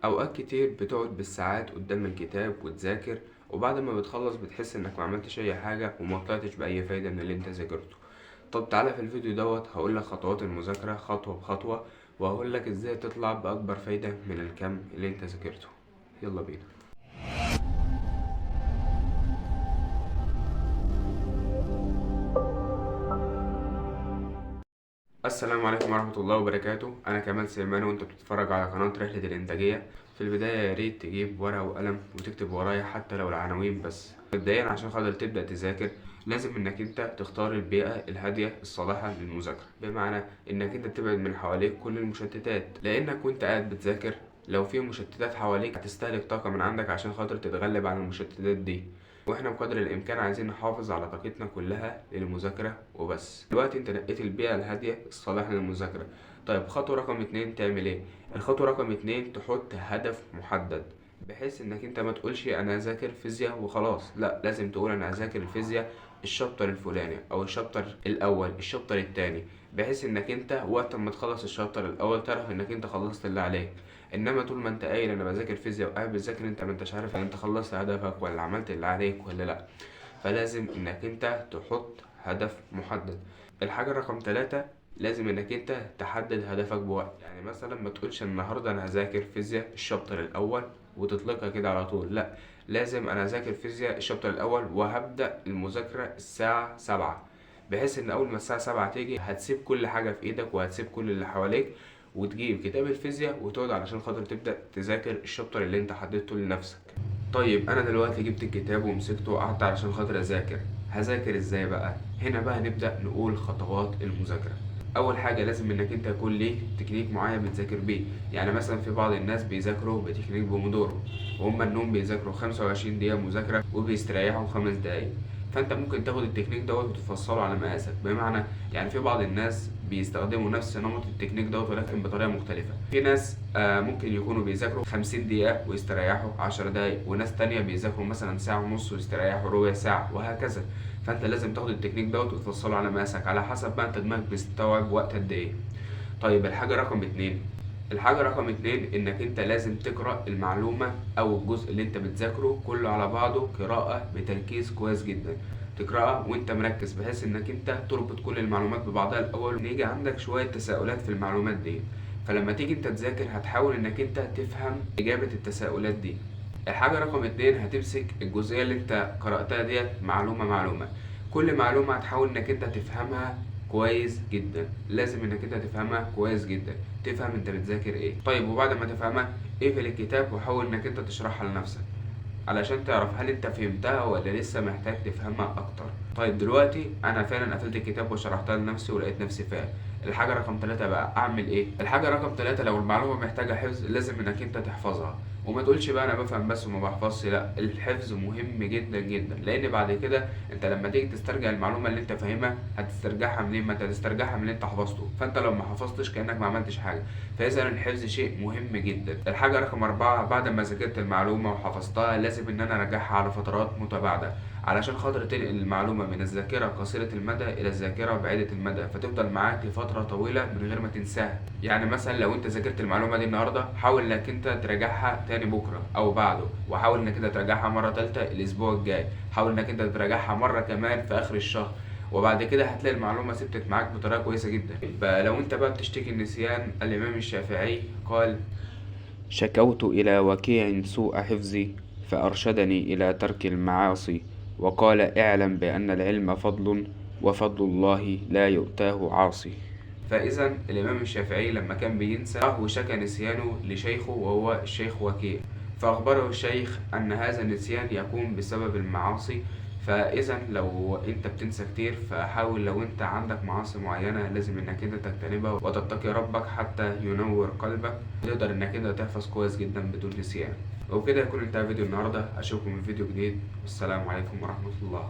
أوقات كتير بتقعد بالساعات قدام الكتاب وتذاكر، وبعد ما بتخلص بتحس إنك ما عملتش أي حاجة وما طلعتش بأي فايدة من اللي أنت ذاكرته. طب تعالى في الفيديو هقولك خطوات المذاكرة خطوة بخطوة، وهقولك إزاي تطلع بأكبر فايدة من الكم اللي أنت ذاكرته. يلا بينا. السلام عليكم ورحمة الله وبركاته. أنا كمال سليمان وأنت بتتفرج على قناة رحلة الإنتاجية. في البداية يا ريت تجيب ورقة وقلم وتكتب ورايا حتى لو العناوين بس. مبدئيا عشان خاطر تبدأ تذاكر لازم إنك أنت تختار البيئة الهادية الصالحة للمذاكرة، بمعنى إنك أنت تبعد من حواليك كل المشتتات، لأنك وأنت قاعد بتذاكر لو في مشتتات حواليك هتستهلك طاقة من عندك عشان خاطر تتغلب على المشتتات دي، واحنا بقدر الامكان عايزين نحافظ على طاقتنا كلها للمذاكرة وبس. دلوقتي انت نقيت البيئة الهادية الصالحة للمذاكرة. طيب خطوة رقم 2 تعمل ايه؟ الخطوة رقم 2 تحط هدف محدد، بحيث انك انت ما تقولش انا هذاكر فيزياء وخلاص، لا، لازم تقول انا هذاكر الفيزياء الشابتر الفلاني او الشابتر الاول الشابتر التاني، بحيث انك انت وقت ما تخلص الشابتر الاول تعرف انك انت خلصت اللي عليك. انما طول ما انت قايل انا بذاكر فيزياء وقاعد بتذاكر انت ما انتش عارف ان انت خلصت هدفك ولا عملت اللي عليك ولا لا. فلازم انك انت تحط هدف محدد. الحاجة رقم 3، لازم انك انت تحدد هدفك بوقت. يعني مثلا ما تقولش النهاردة انا هذاكر فيزياء الشابتر الاول وتطلقها كده على طول، لا، لازم انا هذاكر فيزياء الشابتر الاول وهبدأ المذاكرة الساعة 7، بحيث ان اول ما الساعة 7 تيجي هتسيب كل حاجة في ايدك وهتسيب كل اللي حواليك وتجيب كتاب الفيزياء وتقعد علشان خاطر تبدأ تذاكر الشابتر اللي انت حددته لنفسك. طيب انا دلوقتي جبت الكتاب ومسكته وقعدت علشان خاطر هذاكر ازاي بقى؟ هنا بقى نبدأ نقول خطوات المذاكرة. اول حاجة لازم انك انت يكون ليك تكنيك معين بتذاكر بيه. يعني مثلا في بعض الناس بيذاكروا بتكنيك بومودورو، وهم انهم بيذاكروا 25 دقيقة مذاكرة وبيستريحوا 5 دقايق. فانت ممكن تاخد التكنيك وتفصله على مقاسك، بمعنى يعني في بعض الناس بيستخدموا نفس نمط التكنيك ولكن بطريقة مختلفة. في ناس ممكن يكونوا بيذاكروا 50 دقيقة ويستريحوا 10 دقايق، وناس تانية بيذاكروا مثلا ساعة ونص ويستريحوا ربع ساعة وهكذا. فانت لازم تاخد التكنيك وتفصله على مقاسك على حسب بقى انت دماغك بيستوعب وقت قد ايه. طيب الحاجة رقم اتنين انك انت لازم تقرأ المعلومة او الجزء اللي انت بتذاكره كله على بعضه قراءة بتركيز كويس جدا. تقرأها وانت مركز بحيث انك انت تربط كل المعلومات ببعضها الاول، ونيجي عندك شوية تساؤلات في المعلومات دي، فلما تيجي انت تذاكر هتحاول انك انت تفهم اجابة التساؤلات دي. الحاجة رقم 2 هتمسك الجزئية اللي انت قرأتها معلومة معلومة. كل معلومة هتحاول انك انت تفهمها كويس جدا، لازم انك انت تفهمها كويس جدا، تفهم انت بتذاكر ايه. طيب وبعد ما تفهمها اقفل الكتاب وحاول انك انت تشرحها لنفسك علشان تعرف هل انت فهمتها ولا لسه محتاج تفهمها اكتر. طيب دلوقتي انا فعلا قفلت الكتاب وشرحتها لنفسي ولقيت نفسي فاهم. الحاجة رقم 3 بقى اعمل ايه؟ الحاجة رقم 3، لو المعلومة محتاجة حفظ لازم انك انت تحفظها، وما تقولش بقى انا بفهم بس وما بحفظش، لا، الحفظ مهم جدا جدا، لان بعد كده انت لما تيجي تسترجع المعلومة اللي انت فاهمها هتسترجعها منين؟ ما انت هتسترجعها من اللي انت حفظته، فانت لو ما حفظتش كأنك ما عملتش حاجة. فاذا الحفظ شيء مهم جدا. الحاجة رقم 4، بعد ما ذاكرت المعلومة وحفظتها لازم ان انا اراجعها على فترات متباعدة علشان خاطر تنقل المعلومة من الذاكرة قصيرة المدى إلى الذاكرة بعيدة المدى، فتفضل معاك لفترة طويلة من غير ما تنساها. يعني مثلا لو أنت ذاكرت المعلومة دي النهاردة حاول إنك أنت تراجعها تاني بكرة أو بعده، وحاول إنك أنت تراجعها مرة تالتة الأسبوع الجاي، حاول إنك أنت تراجعها مرة كمان في آخر الشهر، وبعد كده هتلاقي المعلومة ثبتت معاك بطريقة كويسة جدا. لو أنت بقى بتشتكي النسيان، الإمام الشافعي قال: شكوت إلى وكيع سوء حفظي فأرشدني إلى ترك المعاصي، وقال: اعلم بأن العلم فضل وفضل الله لا يؤتاه عاصي. فإذا الإمام الشافعي لما كان بينسى وشكى نسيانه لشيخه وهو الشيخ وكيع، فأخبره الشيخ أن هذا النسيان يكون بسبب المعاصي. فإذا لو أنت بتنسى كتير فحاول، لو أنت عندك معاصي معينة لازم إنك أنت تجتنبها وتتقي ربك حتى ينور قلبك، تقدر إنك أنت تحفظ كويس جدا بدون نسيان. وبكده يكون انتهى فيديو النهاردة، أشوفكم في فيديو جديد، والسلام عليكم ورحمة الله.